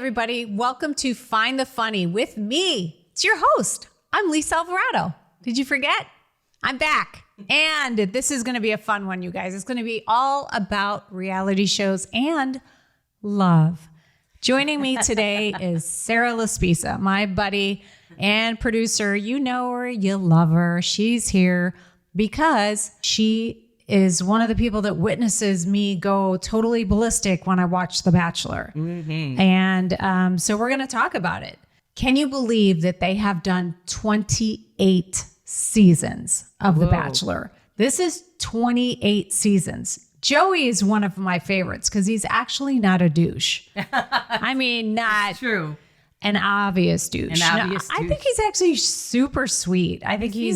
everybody. Welcome to Find the Funny with me. It's your host. I'm Lisa Alvarado. Did you forget? I'm back. And this is going to be a fun one, you guys. It's going to be all about reality shows and love. Joining me today is Sarah Laspisa, my buddy and producer. You know her, you love her. She's here because she is one of the people that witnesses me go totally ballistic when I watch The Bachelor. Mm-hmm. And so we're going to talk about it. Can you believe that they have done 28 seasons of The Bachelor? This is 28 seasons. Joey is one of my favorites because he's actually not a douche. I mean, not true. An obvious douche. I think he's actually super sweet. I think he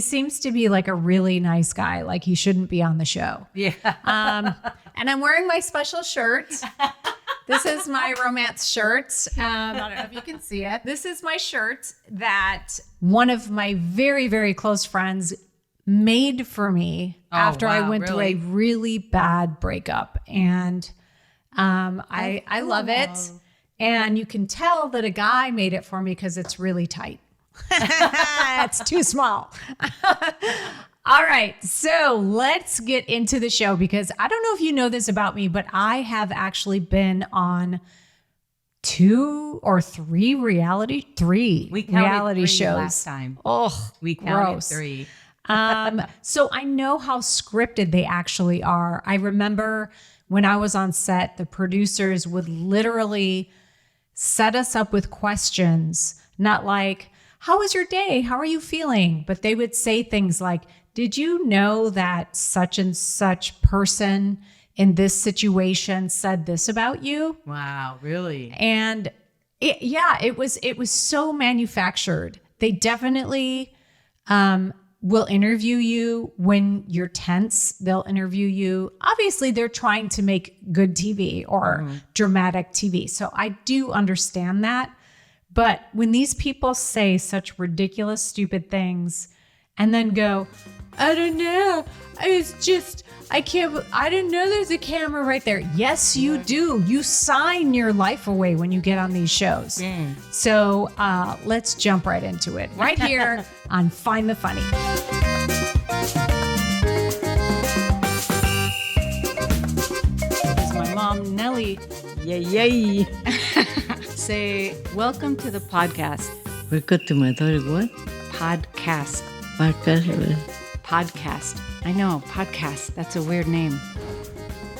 seems to be like a really nice guy. Like he shouldn't be on the show. Yeah. And I'm wearing my special shirt. This is my romance shirt. I don't know if you can see it. This is my shirt that one of my very, very close friends made for me after I went through a really bad breakup. And I love it. And you can tell that a guy made it for me because it's really tight. It's too small. All right. So let's get into the show because I don't know if you know this about me, but I have actually been on 2 or 3 reality shows last time. Oh, we counted 3. So I know how scripted they actually are. I remember when I was on set, the producers would literally set us up with questions, not like, how was your day? How are you feeling? But they would say things like, did you know that such and such person in this situation said this about you? Wow, really? And it was so manufactured. They definitely will interview you when you're tense. They'll interview you. Obviously, they're trying to make good TV or dramatic TV. So I do understand that. But when these people say such ridiculous, stupid things and then go, I don't know. I didn't know there's a camera right there. Yes, you do. You sign your life away when you get on these shows. So let's jump right into it. Right here on Find the Funny. This is my mom, Nellie. Yay. Say, welcome to the podcast. Welcome to my daughter, what? Podcast. Podcast. I know, podcast. That's a weird name.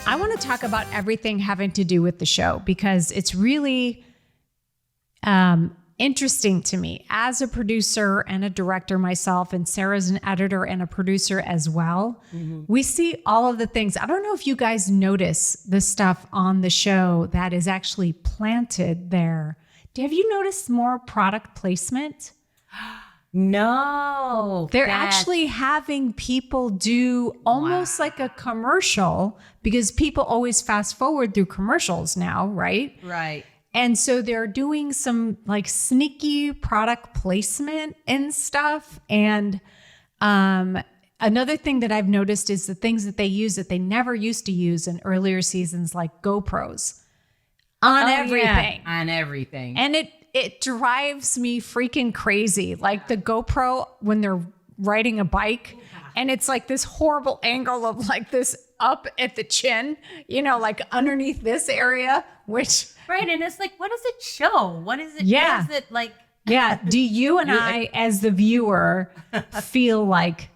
I want to talk about everything having to do with the show because it's really interesting to me as a producer and a director myself, and Sarah's an editor and a producer as well. Mm-hmm. We see all of the things. I don't know if you guys notice the stuff on the show that is actually planted there. Have you noticed more product placement? No. They're actually having people do almost like a commercial because people always fast forward through commercials now, right? Right. And so they're doing some like sneaky product placement and stuff. And another thing that I've noticed is the things that they use that they never used to use in earlier seasons, like GoPros on everything. Yeah, on everything. And it drives me freaking crazy. Like the GoPro when they're riding a bike and it's like this horrible angle of like this up at the chin, like underneath this area, which... Right. And it's like, what does it show? What is it? Yeah. What is it like? Yeah. Do you and I, as the viewer, feel like,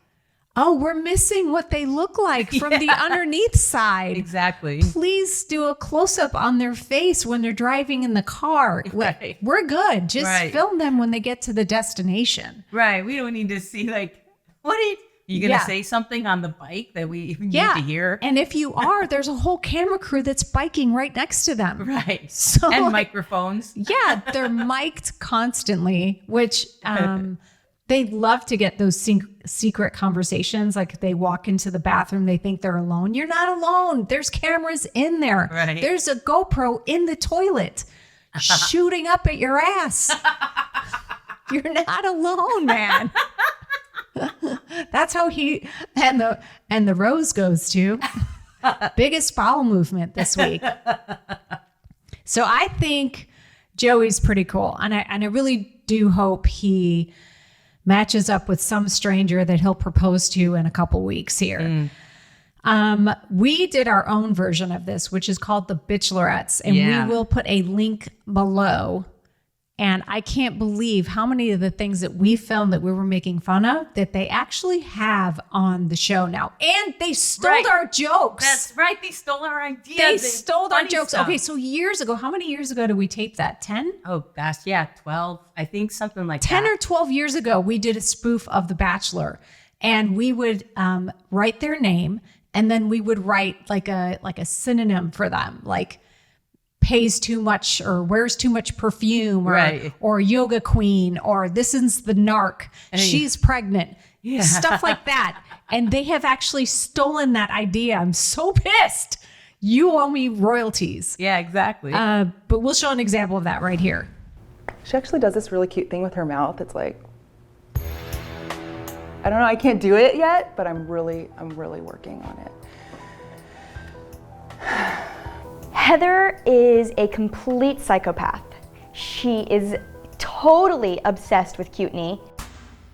oh, we're missing what they look like from the underneath side? Exactly. Please do a close-up on their face when they're driving in the car. Right. We're good. Just film them when they get to the destination. Right. We don't need to see like, what are you going to say something on the bike that we even need to hear? And if you are, there's a whole camera crew that's biking right next to them. Right. So, and microphones. Yeah, they're mic'd constantly, which they love to get those secret conversations. Like they walk into the bathroom, they think they're alone. You're not alone. There's cameras in there. Right. There's a GoPro in the toilet shooting up at your ass. You're not alone, man. That's how he and the rose goes to. Biggest bowel movement this week. So I think Joey's pretty cool. And I really do hope he matches up with some stranger that he'll propose to in a couple weeks here. We did our own version of this, which is called the Bitchlorettes, and we will put a link below. And I can't believe how many of the things that we filmed that we were making fun of that they actually have on the show now. And they stole our jokes. That's right. They stole our ideas. They stole our jokes. Stuff. Okay, so years ago, how many years ago did we tape that? 10? Oh, gosh. Yeah, 12. I think something like 10 that. 10 or 12 years ago, we did a spoof of The Bachelor. And we would write their name, and then we would write like a synonym for them, like pays too much or wears too much perfume or yoga queen or this is the narc. She's pregnant. Yeah. Stuff like that. And they have actually stolen that idea. I'm so pissed. You owe me royalties. Yeah, exactly. But we'll show an example of that right here. She actually does this really cute thing with her mouth. It's like, I don't know, I can't do it yet, but I'm really working on it. Heather is a complete psychopath. She is totally obsessed with Cutney.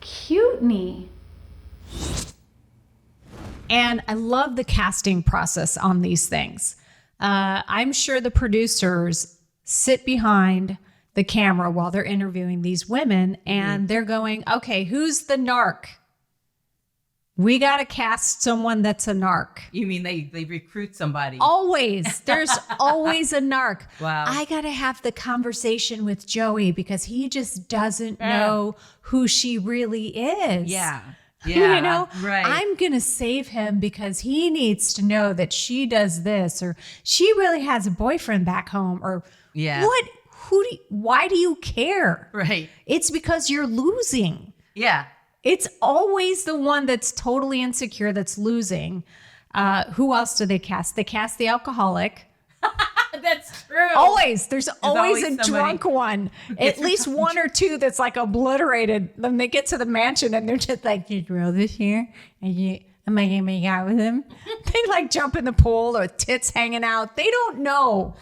Cutney. And I love the casting process on these things. I'm sure the producers sit behind the camera while they're interviewing these women and they're going, okay, who's the narc? We got to cast someone that's a narc. You mean they recruit somebody? Always. There's always a narc. Wow. I got to have the conversation with Joey because he just doesn't know who she really is. Yeah. You know, right. I'm going to save him because he needs to know that she does this or she really has a boyfriend back home or what? Why do you care? Right. It's because you're losing. Yeah. It's always the one that's totally insecure that's losing. Who else do they cast? They cast the alcoholic. That's true. Always. There's always a somebody. drunk one. At least one or two that's like obliterated. Then they get to the mansion and they're just like, you throw this here? And am I going to make out with him? They like jump in the pool or tits hanging out. They don't know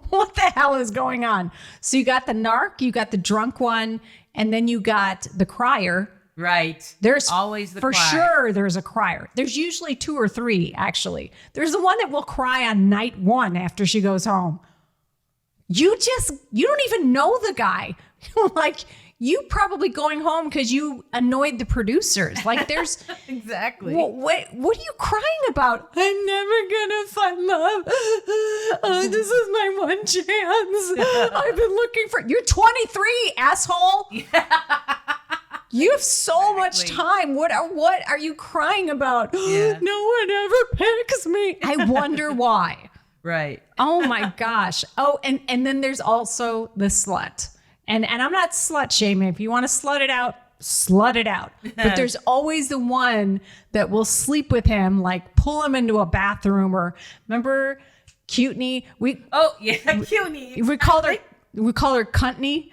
what the hell is going on. So you got the narc, you got the drunk one, and then you got the crier. Right. There's always the for cry. sure there's a crier. There's usually 2 or 3 actually. There's the one that will cry on night 1 after she goes home. You don't even know the guy. Like you probably going home because you annoyed the producers. Like there's exactly. What are you crying about? I'm never gonna find love. Oh, this is my one chance. I've been looking for. You're 23, asshole. You have so much time. What are you crying about? Yeah. No one ever picks me. I wonder why. Right. Oh my gosh. Oh, and then there's also the slut. And I'm not slut shaming. If you want to slut it out, slut it out. But there's always the one that will sleep with him, like pull him into a bathroom or remember Cutney? Cutney. We called her Cuntney.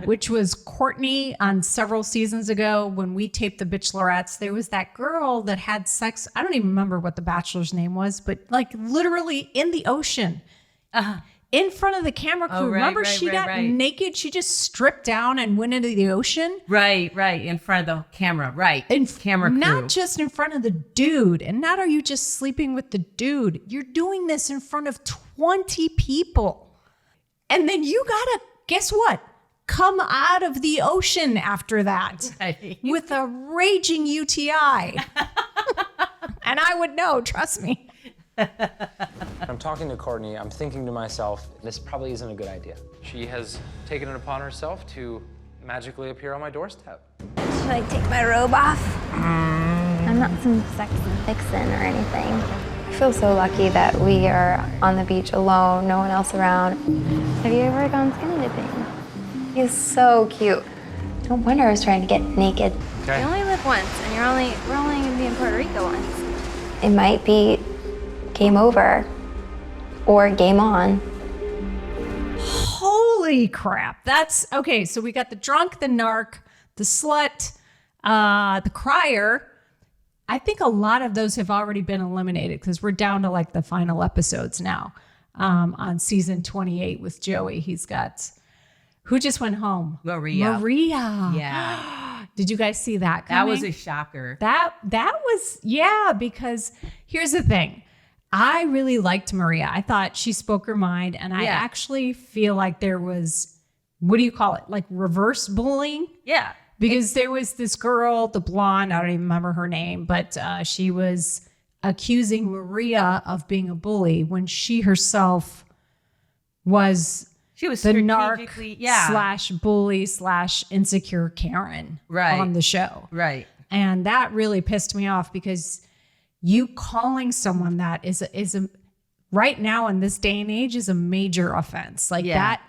Which was Courtney on several seasons ago when we taped the Bitchlorettes. There was that girl that had sex. I don't even remember what the Bachelor's name was, but like literally in the ocean, in front of the camera crew. Remember she got naked? She just stripped down and went into the ocean. Right. In front of the camera. Right. Camera crew. Not just in front of the dude. And not are you just sleeping with the dude. You're doing this in front of 20 people. And then you gotta, guess what? Come out of the ocean after that with a raging UTI. And I would know, trust me. I'm talking to Courtney, I'm thinking to myself, this probably isn't a good idea. She has taken it upon herself to magically appear on my doorstep. Should I take my robe off? I'm not some sex and vixen or anything. I feel so lucky that we are on the beach alone, no one else around. Have you ever gone skinny dipping? He's so cute. No wonder I was trying to get naked. Okay. You only live once, and we're only gonna be in Puerto Rico once. It might be game over or game on. Holy crap. That's okay. So we got the drunk, the narc, the slut, the crier. I think a lot of those have already been eliminated because we're down to like the final episodes now. on season 28 with Joey. He's got, who just went home? Maria. Yeah. Did you guys see that coming? That was a shocker. That was, yeah, because here's the thing. I really liked Maria. I thought she spoke her mind, and I actually feel like there was, what do you call it? Like reverse bullying? Yeah. Because there was this girl, the blonde, I don't even remember her name, but she was accusing Maria of being a bully when she herself was She was the narc strategically, / bully / insecure Karen on the show. Right. And that really pissed me off, because you calling someone that is a right now in this day and age is a major offense. Like that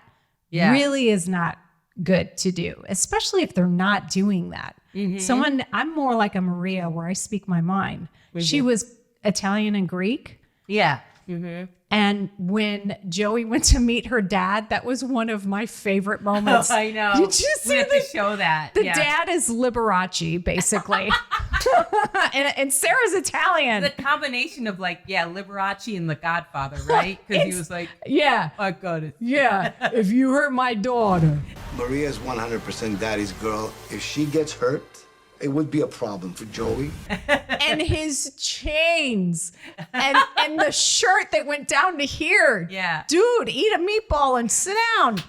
really is not good to do, especially if they're not doing that. Someone, I'm more like a Maria where I speak my mind. She was Italian and Greek. Yeah. And when Joey went to meet her dad, that was one of my favorite moments. Oh, I know. Did you see we have to show that. The dad is Liberace, basically. and Sarah's Italian. The combination of Liberace and The Godfather, right? Because he was like, yeah, I got it. Yeah, if you hurt my daughter. Maria's 100% daddy's girl. If she gets hurt, it would be a problem for Joey. And his chains and the shirt that went down to here. Yeah. Dude, eat a meatball and sit down.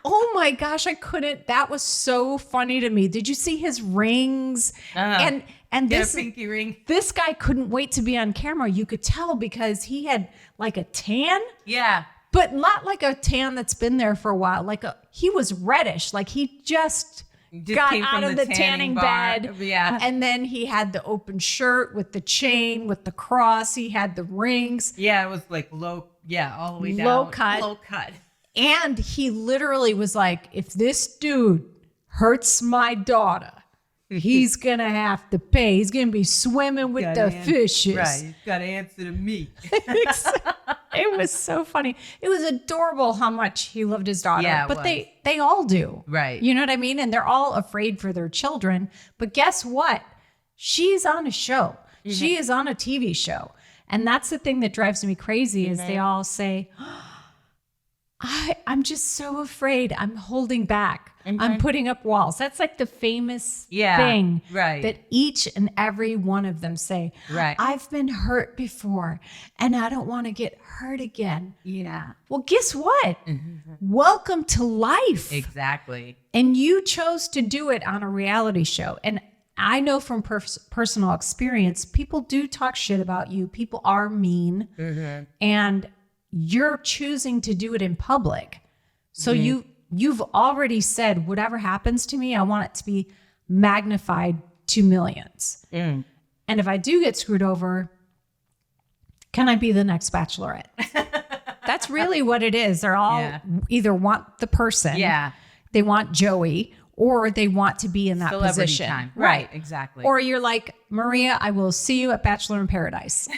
Oh my gosh, I couldn't. That was so funny to me. Did you see his rings? And this pinky ring. This guy couldn't wait to be on camera. You could tell because he had like a tan. Yeah. But not like a tan that's been there for a while. He was reddish. Like he just got out of the tanning bed. Yeah. And then he had the open shirt with the chain, with the cross. He had the rings. Yeah, it was like low, all the way down. Low cut. And he literally was like, if this dude hurts my daughter, he's going to have to pay. He's going to be swimming with the fishes. Right. He's got to answer to me. It was so funny. It was adorable how much he loved his daughter. Yeah, but they all do. Right. You know what I mean? And they're all afraid for their children. But guess what? She's on a show. She is on a TV show. And that's the thing that drives me crazy is they all say, I'm just so afraid. I'm holding back. I'm putting up walls. That's like the famous thing that each and every one of them say. Right. I've been hurt before and I don't want to get hurt again. Yeah. Well, guess what? Welcome to life. Exactly. And you chose to do it on a reality show. And I know from personal experience, people do talk shit about you. People are mean. And you're choosing to do it in public. So you've already said, whatever happens to me, I want it to be magnified to millions. And if I do get screwed over, can I be the next Bachelorette? That's really what it is. They're all either want the person, they want Joey, or they want to be in that Celebrity position. Time. Right, exactly. Or you're like, Maria, I will see you at Bachelor in Paradise.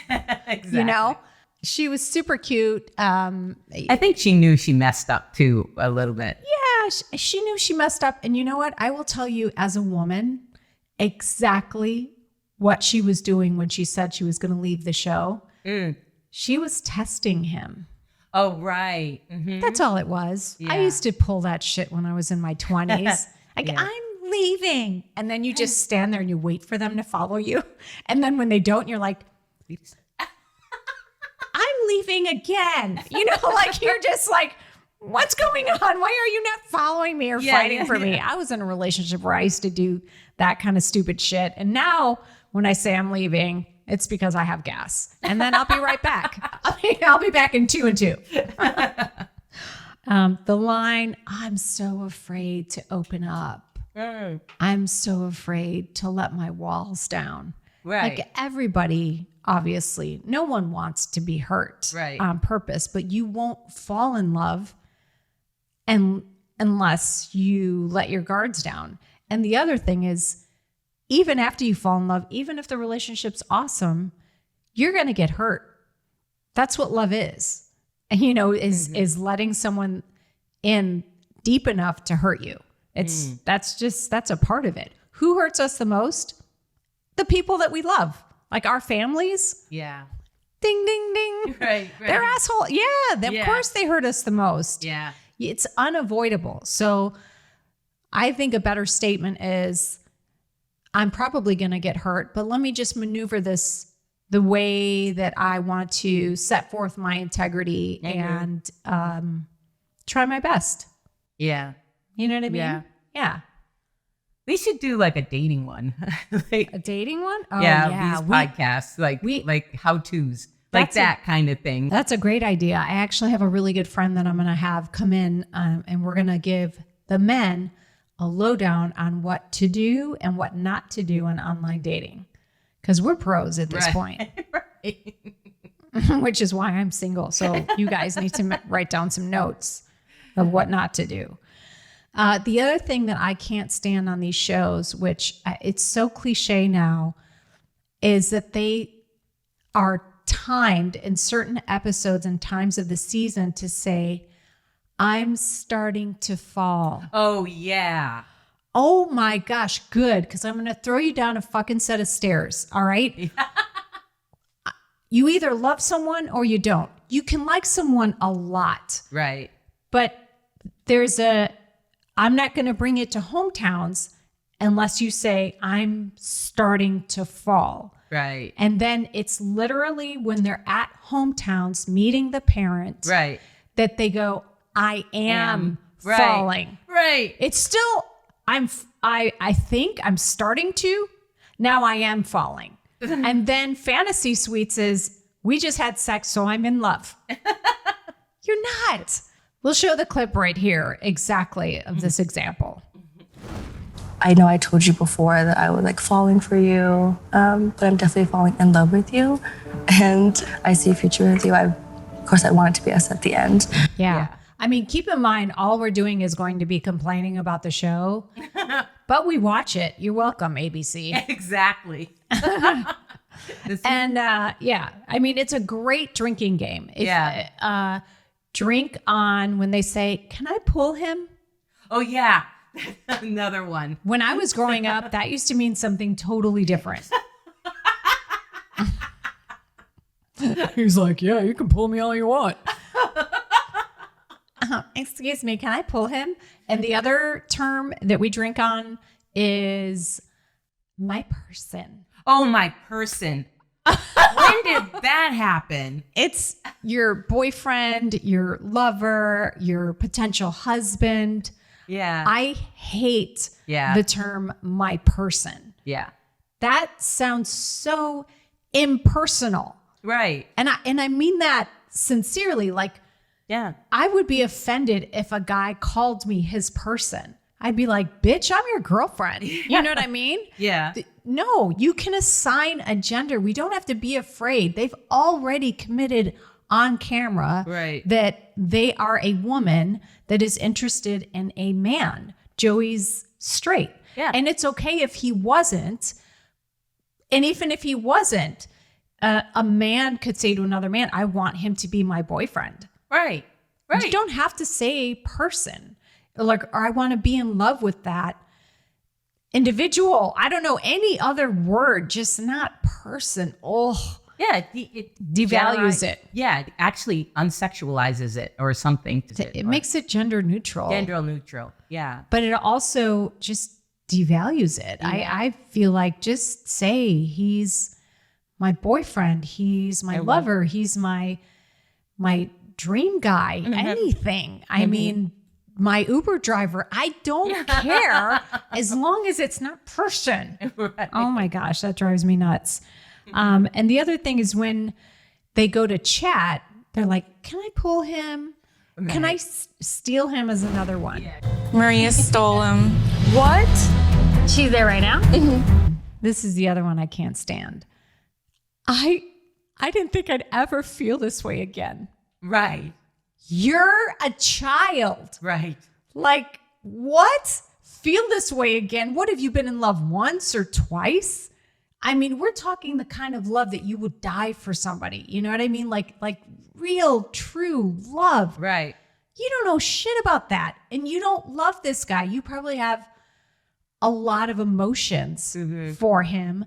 Exactly. You know? She was super cute. I think she knew she messed up too a little bit. Yeah, she knew she messed up. And you know what? I will tell you as a woman exactly what she was doing when she said she was going to leave the show. She was testing him. Oh, right. That's all it was. I used to pull that shit when I was in my 20s. I'm leaving. And then you just stand there and you wait for them to follow you. And then when they don't, you're like, I'm leaving again. You know, like you're just like, what's going on? Why are you not following me or fighting for me? I was in a relationship where I used to do that kind of stupid shit. And now when I say I'm leaving, it's because I have gas. And then I'll be right back. I'll be back in 2 and 2. The line, I'm so afraid to open up. I'm so afraid to let my walls down. Right. Like everybody, obviously, no one wants to be hurt on purpose, but you won't fall in love unless you let your guards down. And the other thing is, even after you fall in love, even if the relationship's awesome, you're going to get hurt. That's what love is. You know, is letting someone in deep enough to hurt you. That's a part of it. Who hurts us the most? The people that we love, like our families. Yeah. ding, ding, ding. Right. They're asshole. Yeah, of course they hurt us the most. Yeah. It's unavoidable. So I think a better statement is, I'm probably going to get hurt, but let me just maneuver this the way that I want to set forth my integrity and try my best. Yeah. You know what I mean? Yeah. We should do like a dating one. Like, A dating one? Oh, these podcasts, like how-tos, like that kind of thing. That's a great idea. I actually have a really good friend that I'm going to have come in and we're going to give the men a lowdown on what to do and what not to do in online dating. Because we're pros at this point. Right. Which is why I'm single. So you guys need to write down some notes of what not to do. The other thing that I can't stand on these shows, which it's so cliche now, is that they are timed in certain episodes and times of the season to say, I'm starting to fall. Oh, yeah. Oh my gosh, good. Because I'm going to throw you down a fucking set of stairs. All right. You either love someone or you don't. You can like someone a lot. Right. But I'm not going to bring it to hometowns unless you say, I'm starting to fall. Right. And then it's literally when they're at hometowns meeting the parent. Right. That they go, I am falling. Right. It's still, I think I'm starting to, now I am falling. And then fantasy suites is, we just had sex, so I'm in love. You're not. We'll show the clip right here exactly of this example. I know I told you before that I was like falling for you, but I'm definitely falling in love with you. And I see a future with you. Of course, I want it to be us at the end. Yeah. I mean, keep in mind, all we're doing is going to be complaining about the show, but we watch it. You're welcome, ABC. Exactly. And I mean, it's a great drinking game. Drink on when they say, can I pull him? Oh, yeah. Another one. When I was growing up, that used to mean something totally different. He's like, yeah, you can pull me all you want. Excuse me, can I pull him? And the other term that we drink on is my person. Oh, my person. When did that happen? It's your boyfriend, your lover, your potential husband. Yeah. I hate the term my person. Yeah. That sounds so impersonal. Right. And I mean that sincerely. Like, yeah, I would be offended if a guy called me his person. I'd be like, bitch, I'm your girlfriend. You know what I mean? Yeah. No, you can assign a gender. We don't have to be afraid. They've already committed on camera that they are a woman that is interested in a man. Joey's straight. Yeah. And it's okay if he wasn't. And even if he wasn't, a man could say to another man, I want him to be my boyfriend. Right. Right. You don't have to say person. Like, or I want to be in love with that individual. I don't know any other word, just not person. Oh, yeah. It devalues it. Yeah. It actually unsexualizes it or something. It makes it gender neutral. Gender neutral. Yeah. But it also just devalues it. Yeah. I feel like just say he's my boyfriend. He's my lover. He's my dream guy. Anything. I mean, my Uber driver, I don't care as long as it's not person. Right. Oh my gosh, that drives me nuts. And the other thing is when they go to chat, they're like, can I pull him? Right. Can I steal him as another one? Yeah. Maria stole him. What? She's there right now? Mm-hmm. This is the other one I can't stand. I didn't think I'd ever feel this way again. Right. You're a child. Right. Like, what? Feel this way again? What, have you been in love once or twice? I mean, we're talking the kind of love that you would die for somebody. You know what I mean? Like real, true love. Right. You don't know shit about that. And you don't love this guy. You probably have a lot of emotions for him.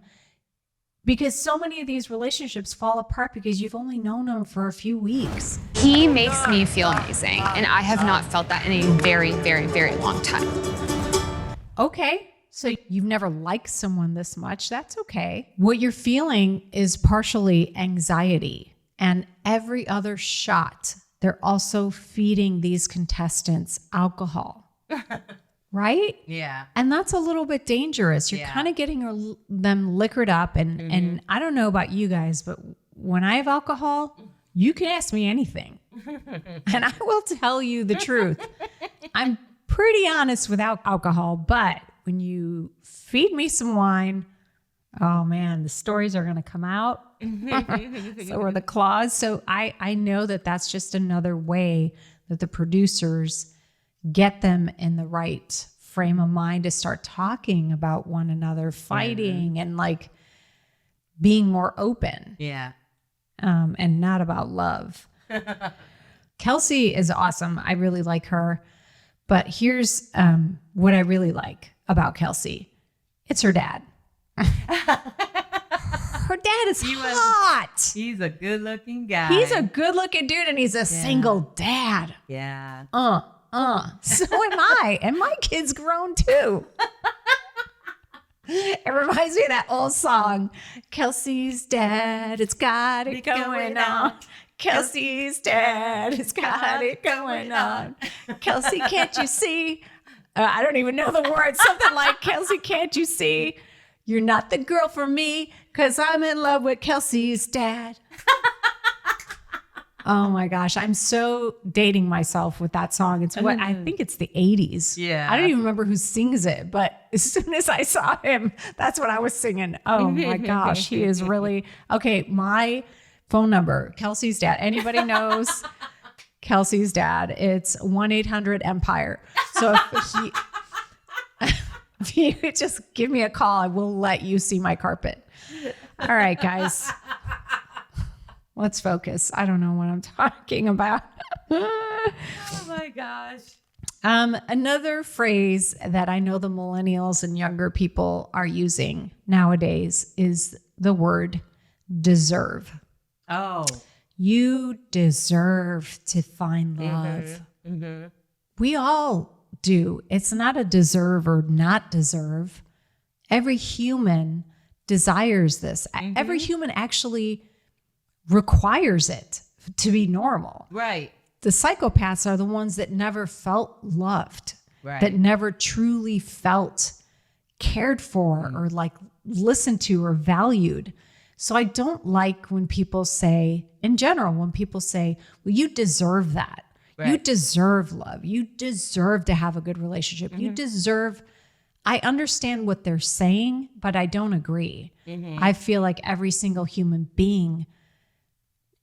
Because so many of these relationships fall apart because you've only known them for a few weeks. He makes me feel amazing, and I have not felt that in a very, very, very long time. Okay, so you've never liked someone this much. That's okay. What you're feeling is partially anxiety, and every other shot, they're also feeding these contestants alcohol. Right? Yeah. And that's a little bit dangerous. You're kind of getting them liquored up. And I don't know about you guys, but when I have alcohol, you can ask me anything. And I will tell you the truth. I'm pretty honest without alcohol, but when you feed me some wine, oh man, the stories are going to come out. So are the claws. So I know that that's just another way that the producers get them in the right frame of mind to start talking about one another, fighting and like being more open. Yeah. And not about love. Kelsey is awesome. I really like her. But here's what I really like about Kelsey. It's her dad. Her dad is hot. He's a good looking guy. He's a good looking dude and he's a single dad. Yeah. So am I. And my kid's grown too. It reminds me of that old song. Kelsey's dad, it's got it going on. Kelsey's dad, it's got it going on. Kelsey, can't you see? I don't even know the words. Something like, Kelsey, can't you see? You're not the girl for me because I'm in love with Kelsey's dad. Oh my gosh, I'm so dating myself with that song. It's what I think it's the 80s. Yeah. I don't even remember who sings it, but as soon as I saw him, that's what I was singing. Oh my gosh, he is really okay. My phone number, Kelsey's dad. Anybody knows Kelsey's dad? It's 1-800-EMPIRE. So if you just give me a call, I will let you see my carpet. All right, guys. Let's focus. I don't know what I'm talking about. Oh my gosh. Another phrase that I know the millennials and younger people are using nowadays is the word deserve. Oh. You deserve to find love. We all do. It's not a deserve or not deserve. Every human desires this. Every human actually requires it to be normal. Right. The psychopaths are the ones that never felt loved, Right. that never truly felt cared for or like listened to or valued. So I don't like when people say, in general, when people say, well, you deserve that. Right. You deserve love. You deserve to have a good relationship. You deserve. I understand what they're saying, but I don't agree. I feel like every single human being,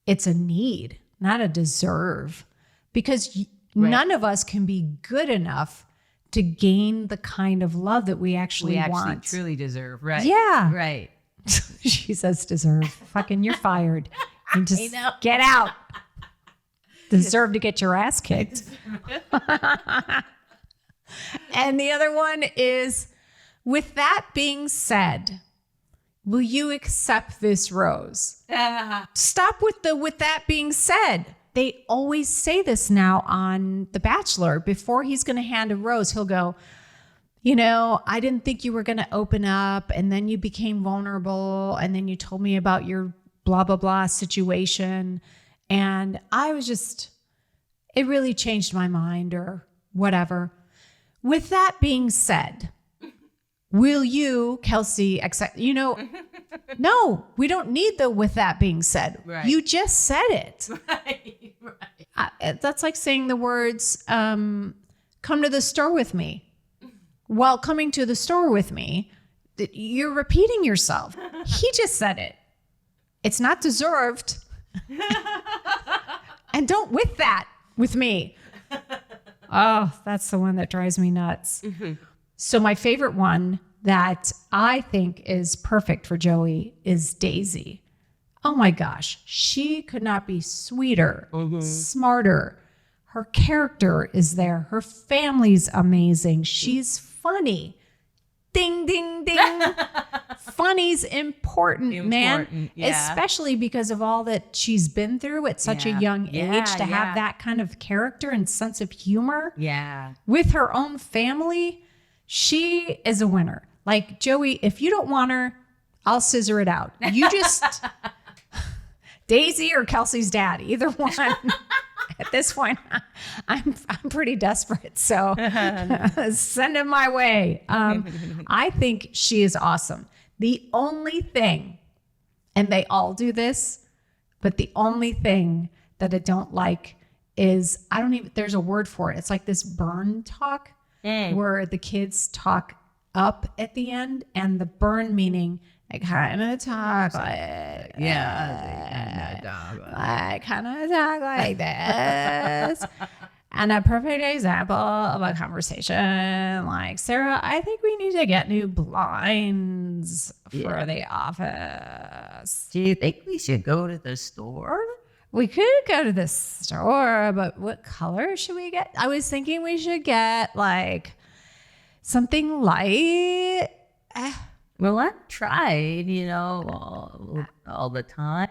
it's a need, not a deserve, because none of us can be good enough to gain the kind of love that we actually want. Truly deserve. Right. Yeah. Right. She says deserve. Fucking, you're fired. You just get out. Deserve to get your ass kicked. And the other one is, with that being said, will you accept this rose? Stop with that being said. They always say this now on The Bachelor. Before he's going to hand a rose, he'll go, you know, I didn't think you were going to open up, and then you became vulnerable, and then you told me about your blah, blah, blah situation. And I was just, it really changed my mind or whatever. With that being said, will you, Kelsey, accept, you know, no, we don't need the with that being said. Right. You just said it. Right. That's like saying the words, come to the store with me. While coming to the store with me, you're repeating yourself. He just said it. It's not deserved. And don't with that with me. Oh, that's the one that drives me nuts. So my favorite one that I think is perfect for Joey is Daisy. Oh my gosh, she could not be sweeter, smarter. Her character is there. Her family's amazing. She's funny. Ding, ding, ding. Funny's important, man. Yeah. Especially because of all that she's been through at such a young age to have that kind of character and sense of humor. Yeah. With her own family, she is a winner. Like, Joey, if you don't want her, I'll scissor it out. You just Daisy or Kelsey's dad, either one. At this point, I'm pretty desperate, so send him my way. I think she is awesome. The only thing, and they all do this, but the only thing that I don't like is there's a word for it. It's like this burn talk where the kids talk up at the end, and the burn meaning I kind of talk like I kind of talk like this. And a perfect example of a conversation like, Sarah, I think we need to get new blinds for the office. Do you think we should go to the store? We could go to the store, but what color should we get? I was thinking we should get like something light. Well, I've tried, all the time.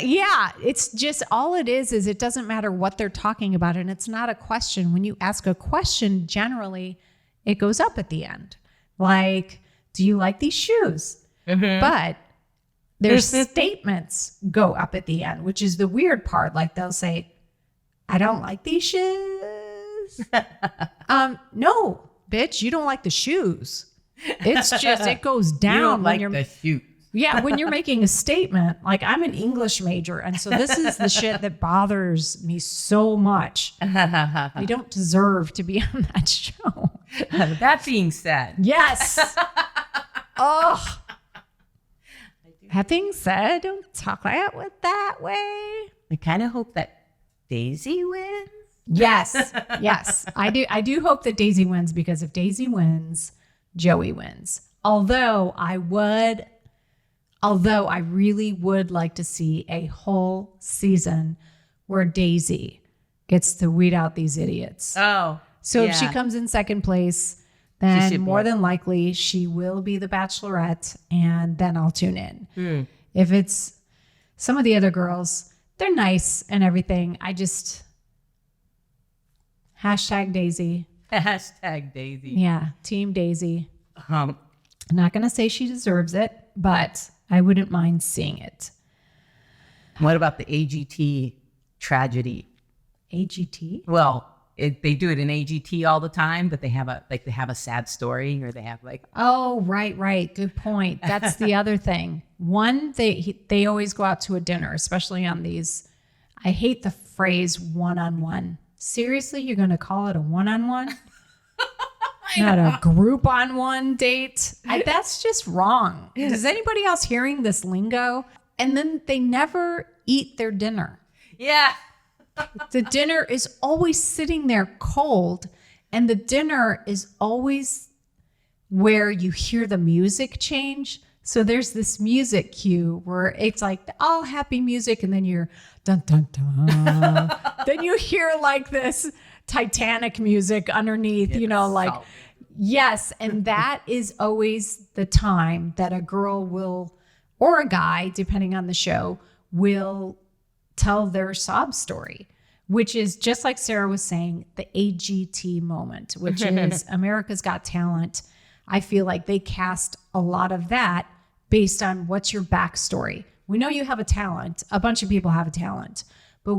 Yeah, it's just all it is it doesn't matter what they're talking about. And it's not a question. When you ask a question, generally, it goes up at the end. Like, do you like these shoes? Mm-hmm. But their statements go up at the end, which is the weird part. Like, they'll say, I don't like these shoes. No, bitch, you don't like the shoes. It's just, it goes down. You don't when like the shoes. Yeah, when you're making a statement, like I'm an English major, and so this is the shit that bothers me so much. You don't deserve to be on that show. That being said. Yes. Oh. That being said, don't talk that way. I kind of hope that Daisy wins. Yes. Yes. I do hope that Daisy wins, because if Daisy wins, Joey wins. Although I really would like to see a whole season where Daisy gets to weed out these idiots. Oh. So if she comes in second place, then more than likely she will be the Bachelorette, and then I'll tune in. If it's some of the other girls, they're nice and everything. I just #Daisy. #Daisy. Yeah, Team Daisy. I'm not going to say she deserves it, but I wouldn't mind seeing it. What about the AGT tragedy? AGT? Well, they do it in AGT all the time, but they have a sad story, or they have like. Oh, right. Good point. That's the other thing. One, they always go out to a dinner, especially on these. I hate the phrase one-on-one. Seriously, you're going to call it a one-on-one? Not a group on one date. That's just wrong. Is anybody else hearing this lingo? And then they never eat their dinner. Yeah. The dinner is always sitting there cold, and the dinner is always where you hear the music change. So there's this music cue where it's like all happy music, and then you're dun dun dun. Then you hear like this Titanic music underneath, yes. And that is always the time that a girl will, or a guy, depending on the show, will tell their sob story, which is just like Sarah was saying, the AGT moment, which is America's Got Talent. I feel like they cast a lot of that based on what's your backstory. We know you have a talent. A bunch of people have a talent, but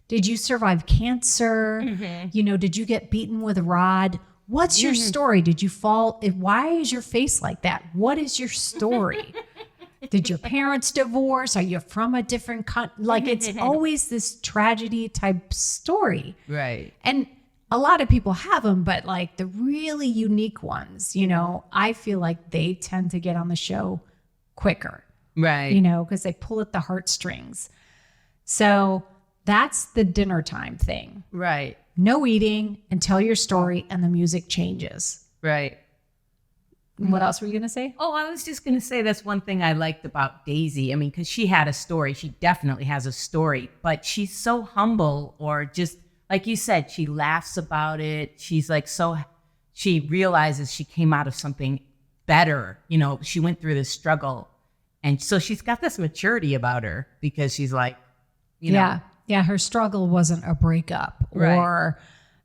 did you survive cancer? Mm-hmm. Did you get beaten with a rod? What's your story? Did you fall? Why is your face like that? What is your story? Did your parents divorce? Are you from a different country? Like, it's always this tragedy type story. Right. And a lot of people have them, but like the really unique ones, I feel like they tend to get on the show quicker. Right. Because they pull at the heartstrings. So that's the dinner time thing. Right. No eating and tell your story, and the music changes. Right. What else were you going to say? Oh, I was just going to say that's one thing I liked about Daisy. I mean, because she had a story. She definitely has a story, but she's so humble, or just like you said, she laughs about it. She's like she realizes she came out of something better. You know, she went through this struggle. And so she's got this maturity about her because she's like, you know. Yeah, her struggle wasn't a breakup or,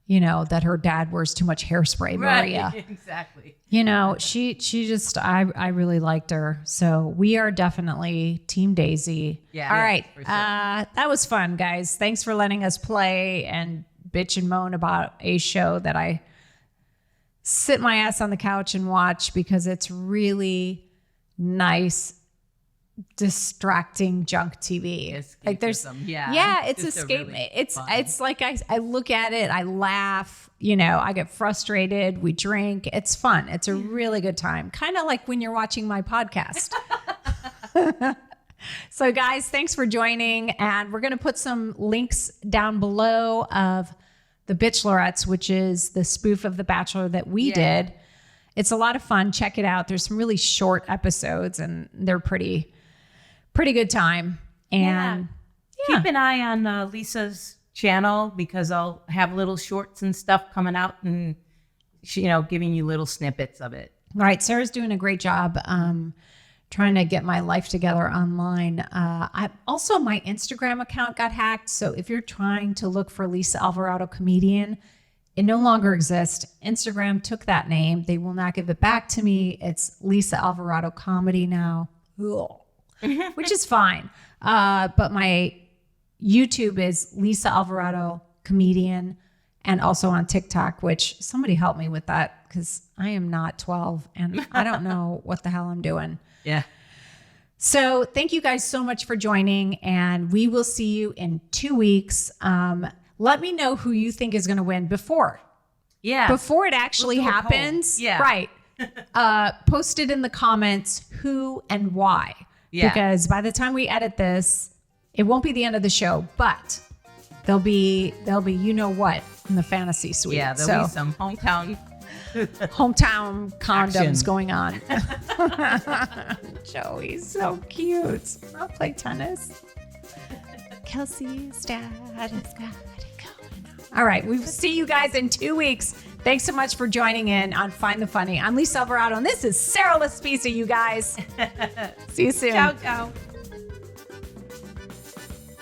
you know, that her dad wears too much hairspray, Maria. Right, exactly. You know, she just, I really liked her. So we are definitely Team Daisy. Yeah. All right. For sure. That was fun, guys. Thanks for letting us play and bitch and moan about a show that I sit my ass on the couch and watch because it's really nice, distracting junk TV. Escapism. Like there's it's escape. Really it's like I look at it, I laugh, you know, I get frustrated, we drink. It's fun. It's a really good time. Kind of like when you're watching my podcast. So guys, thanks for joining, and we're going to put some links down below of the Bitchlorettes, which is the spoof of The Bachelor that we did. It's a lot of fun. Check it out. There's some really short episodes and they're pretty good time. And keep an eye on Lisa's channel because I'll have little shorts and stuff coming out and she, you know, giving you little snippets of it. All right. Sarah's doing a great job trying to get my life together online. I also, my Instagram account got hacked. So if you're trying to look for Lisa Alvarado comedian, it no longer exists. Instagram took that name. They will not give it back to me. It's Lisa Alvarado comedy now. Which is fine. But my YouTube is Lisa Alvarado comedian, and also on TikTok, which somebody help me with that because I am not 12 and I don't know what the hell I'm doing. Yeah. So thank you guys so much for joining, and we will see you in 2 weeks. Let me know who you think is going to win before it actually happens. Yeah. Right. Post it in the comments who and why. Yeah. Because by the time we edit this, it won't be the end of the show, but there'll be you know what in the fantasy suite. Yeah, there'll be some hometown condoms action going on. Joey's so cute. I'll play tennis. Kelsey's dad has got it going on. All right, we will see you guys in 2 weeks. Thanks so much for joining in on Find the Funny. I'm Lisa Alvarado, and this is Sarah Laspisa, you guys. See you soon. Ciao, ciao.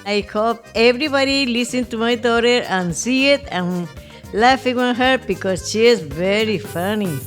I hope everybody listen to my daughter and see it and laughing on her because she is very funny.